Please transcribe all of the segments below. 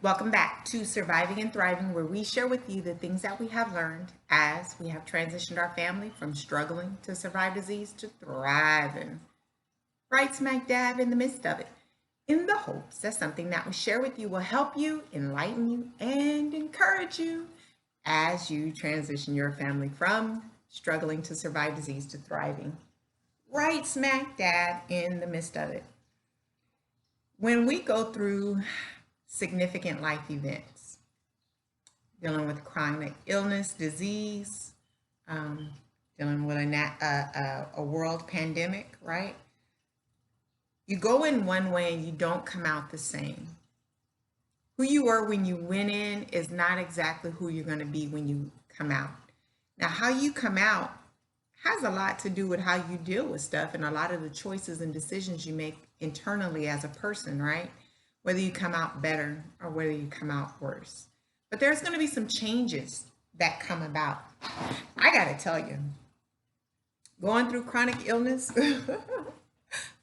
Welcome back to Surviving and Thriving, where we share with you the things that we have learned as we have transitioned our family from struggling to survive disease to thriving, right smack dab in the midst of it, in the hopes that something that we share with you will help you, enlighten you, and encourage you as you transition your family from struggling to survive disease to thriving, right smack dab in the midst of it. When we go through significant life events, dealing with chronic illness, disease, um, dealing with a world pandemic, right? You go in one way and you don't come out the same. Who you were when you went in is not exactly who you're going to be when you come out. Now, how you come out has a lot to do with how you deal with stuff and a lot of the choices and decisions you make internally as a person, right? Whether you come out better or whether you come out worse. But there's going to be some changes that come about. I got to tell you, going through chronic illness,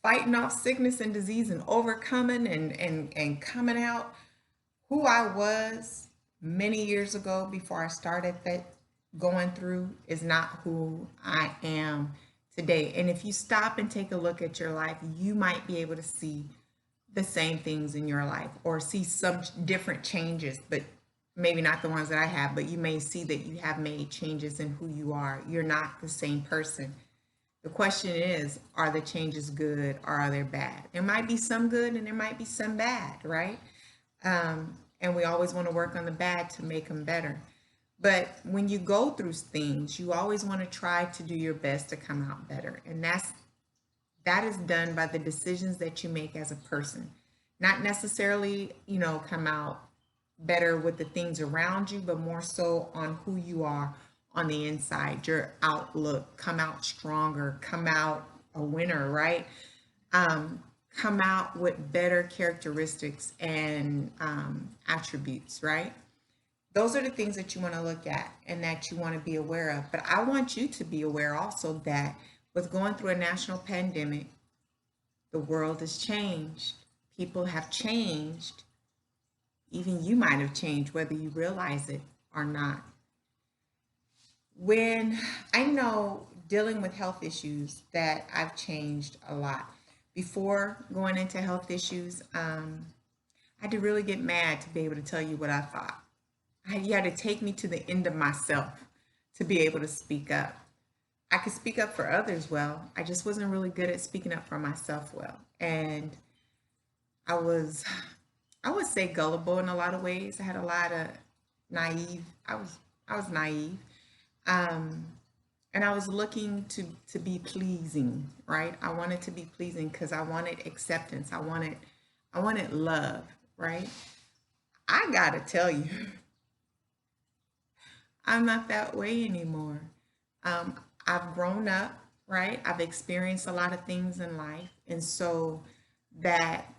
fighting off sickness and disease and overcoming and coming out who I was many years ago before I started that going through is not who I am today. And if you stop and take a look at your life, you might be able to see the same things in your life or see some different changes, but maybe not the ones that I have, but you may see that you have made changes in who you are. You're not the same person. The question is, are the changes good or are they bad? There might be some good and there might be some bad, right? And we always want to work on the bad to make them better. But when you go through things, you always want to try to do your best to come out better. And that is done by the decisions that you make as a person. Not necessarily, come out better with the things around you, but more so on who you are on the inside, your outlook, come out stronger, come out a winner, right? Come out with better characteristics and attributes, right? Those are the things that you want to look at and that you want to be aware of. But I want you to be aware also that with going through a national pandemic, the world has changed. People have changed. Even you might have changed, whether you realize it or not. When I know dealing with health issues that I've changed a lot. Before going into health issues, I had to really get mad to be able to tell you what I thought. You had to take me to the end of myself to be able to speak up. I could speak up for others well. I just wasn't really good at speaking up for myself well. And I was, I would say gullible in a lot of ways. I had a lot of naive. I was naive. Um, and I was looking to be pleasing, right? I wanted to be pleasing because I wanted acceptance. I wanted love, right? I gotta tell you, I'm not that way anymore. Um, I've grown up, right? I've experienced a lot of things in life. And so that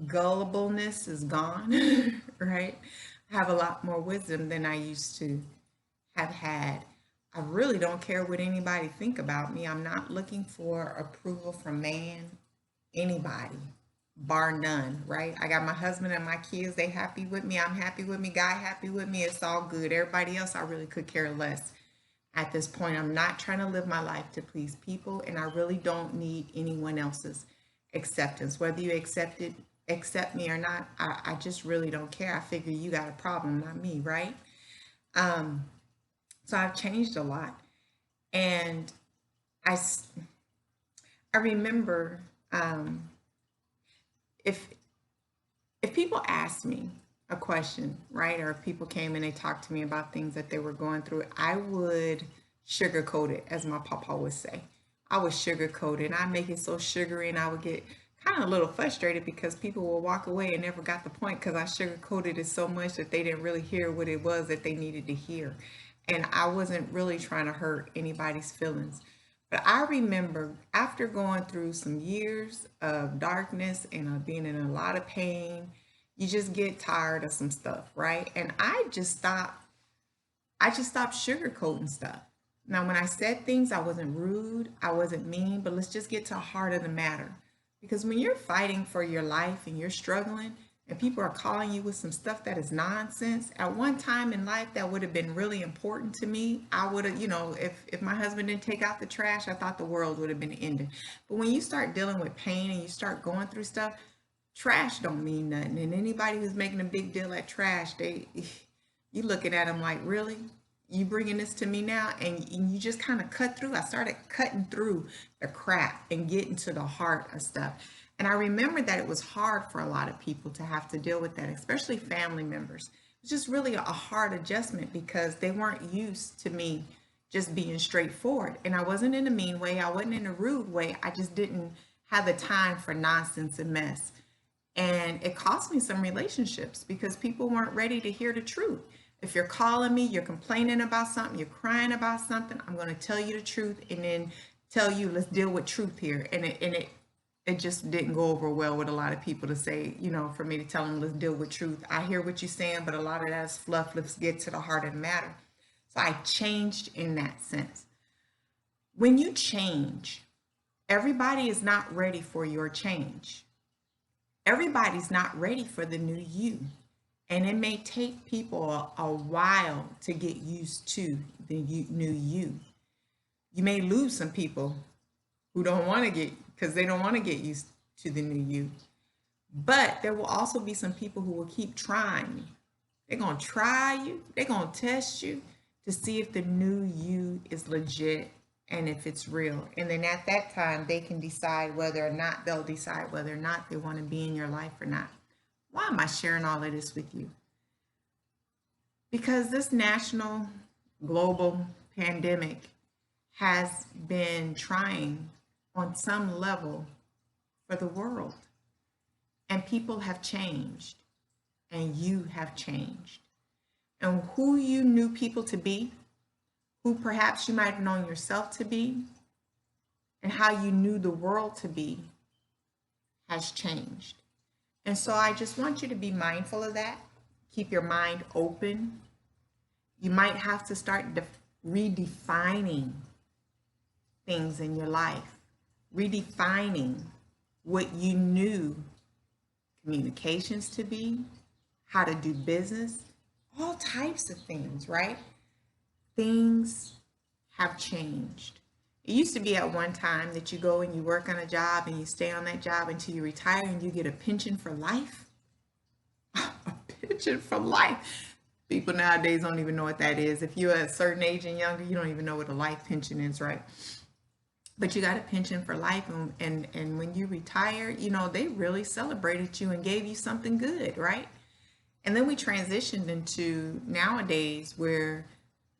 gullibleness is gone, right? I have a lot more wisdom than I used to have had. I really don't care what anybody think about me. I'm not looking for approval from man, anybody, bar none, right? I got my husband and my kids, they happy with me. I'm happy with me. God happy with me. It's all good. Everybody else, I really could care less. At this point, I'm not trying to live my life to please people, and I really don't need anyone else's acceptance. Whether you accept me or not, I just really don't care. I figure you got a problem, not me, right? Um, so I've changed a lot, and I I remember if if people ask me a question, right, or if people came and they talked to me about things that they were going through, I would sugarcoat it, as my papa would say. I would sugarcoat it, and I make it so sugary, and I would get kind of a little frustrated because people will walk away and never got the point because I sugarcoated it so much that they didn't really hear what it was that they needed to hear. And I wasn't really trying to hurt anybody's feelings. But I remember after going through some years of darkness and being in a lot of pain, you just get tired of some stuff, right? And I just stopped sugarcoating stuff. Now, when I said things, I wasn't rude, I wasn't mean, but let's just get to the heart of the matter. Because when you're fighting for your life and you're struggling, and people are calling you with some stuff that is nonsense. At one time in life, that would have been really important to me. I would have, if my husband didn't take out the trash, I thought the world would have been ended. But when you start dealing with pain and you start going through stuff, trash don't mean nothing. And anybody who's making a big deal at trash, you looking at them like, really? You bringing this to me now? And you just kind of cut through. I started cutting through the crap and getting to the heart of stuff. And I remember that it was hard for a lot of people to have to deal with that, especially family members. It was just really a hard adjustment because they weren't used to me just being straightforward. And I wasn't in a mean way. I wasn't in a rude way. I just didn't have the time for nonsense and mess. And it cost me some relationships because people weren't ready to hear the truth. If you're calling me, you're complaining about something, you're crying about something, I'm going to tell you the truth and then tell you, let's deal with truth here. And it just didn't go over well with a lot of people to say, for me to tell them, let's deal with truth. I hear what you're saying, but a lot of that is fluff. Let's get to the heart of the matter. So I changed in that sense. When you change, everybody is not ready for your change. Everybody's not ready for the new you. And it may take people a while to get used to the new you. You may lose some people who don't want to because they don't want to get used to the new you. But there will also be some people who will keep trying you. They're going to try you. They're going to test you to see if the new you is legit and if it's real. And then at that time, they can decide whether or not they want to be in your life or not. Why am I sharing all of this with you? Because this national global pandemic has been trying on some level for the world. And people have changed. And you have changed. And who you knew people to be, who perhaps you might have known yourself to be, and how you knew the world to be has changed. And so I just want you to be mindful of that. Keep your mind open. You might have to start redefining things in your life, redefining what you knew communications to be, how to do business, all types of things, right? Things have changed. It used to be at one time that you go and you work on a job and you stay on that job until you retire and you get a pension for life. A pension for life. People nowadays don't even know what that is. If you're a certain age and younger, you don't even know what a life pension is, right? But you got a pension for life, and when you retire, they really celebrated you and gave you something good, right? And then we transitioned into nowadays where,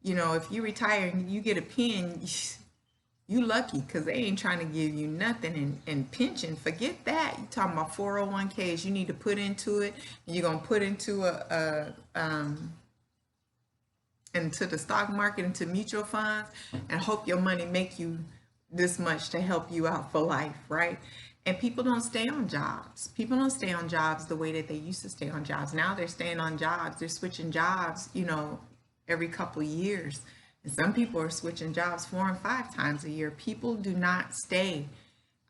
if you retire and you get a pen, you lucky because they ain't trying to give you nothing in pension. Forget that. You talking about 401ks. You need to put into it. And you're gonna put into into the stock market, into mutual funds, and hope your money make you this much to help you out for life, right? And people don't stay on jobs. People don't stay on jobs the way that they used to stay on jobs. Now they're staying on jobs. They're switching jobs, every couple of years. And some people are switching jobs 4 and 5 times a year. People do not stay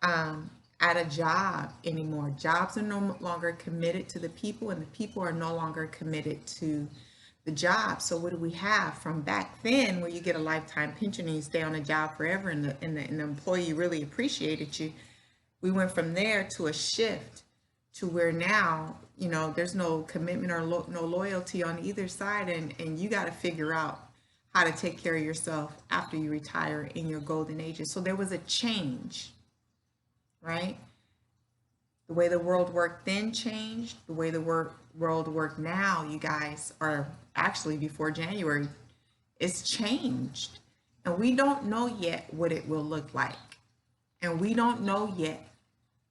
at a job anymore. Jobs are no longer committed to the people, and the people are no longer committed to the job. So what do we have from back then, where you get a lifetime pension and you stay on a job forever, and the employee really appreciated you? We went from there to a shift to where now, there's no commitment or no loyalty on either side, and you got to figure out how to take care of yourself after you retire in your golden ages. So there was a change, right? The way the world worked then changed. The way the world worked now, you guys, or actually before January, it's changed. And we don't know yet what it will look like. And we don't know yet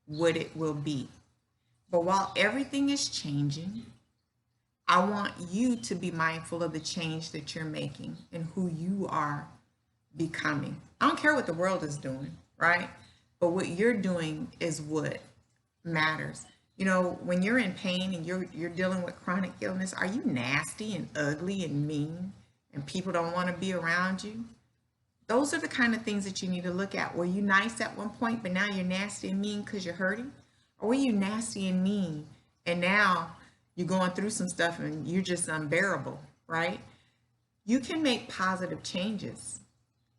what it will be. But while everything is changing, I want you to be mindful of the change that you're making and who you are becoming. I don't care what the world is doing, right? But what you're doing is what matters. When you're in pain and you're dealing with chronic illness, are you nasty and ugly and mean and people don't want to be around you? Those are the kind of things that you need to look at. Were you nice at one point, but now you're nasty and mean because you're hurting? Or were you nasty and mean and now you're going through some stuff and you're just unbearable, right? You can make positive changes.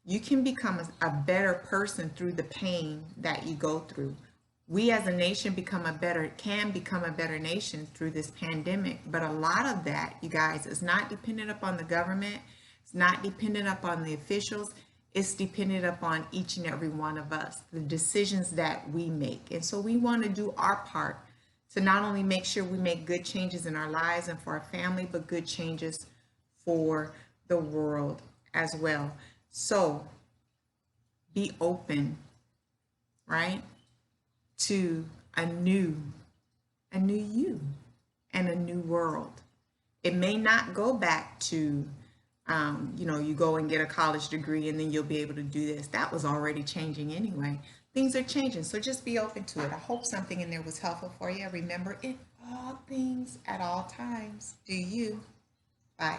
You can become a better person through the pain that you go through. We as a nation can become a better nation through this pandemic. But a lot of that, you guys, is not dependent upon the government. It's not dependent upon the officials. It's dependent upon each and every one of us, the decisions that we make. And so we want to do our part to not only make sure we make good changes in our lives and for our family, but good changes for the world as well. So be open, right, to a new you and a new world. It may not go back to, you go and get a college degree and then you'll be able to do this. That was already changing anyway. Things are changing, so just be open to it. I hope something in there was helpful for you. Remember, in all things at all times, do you. Bye.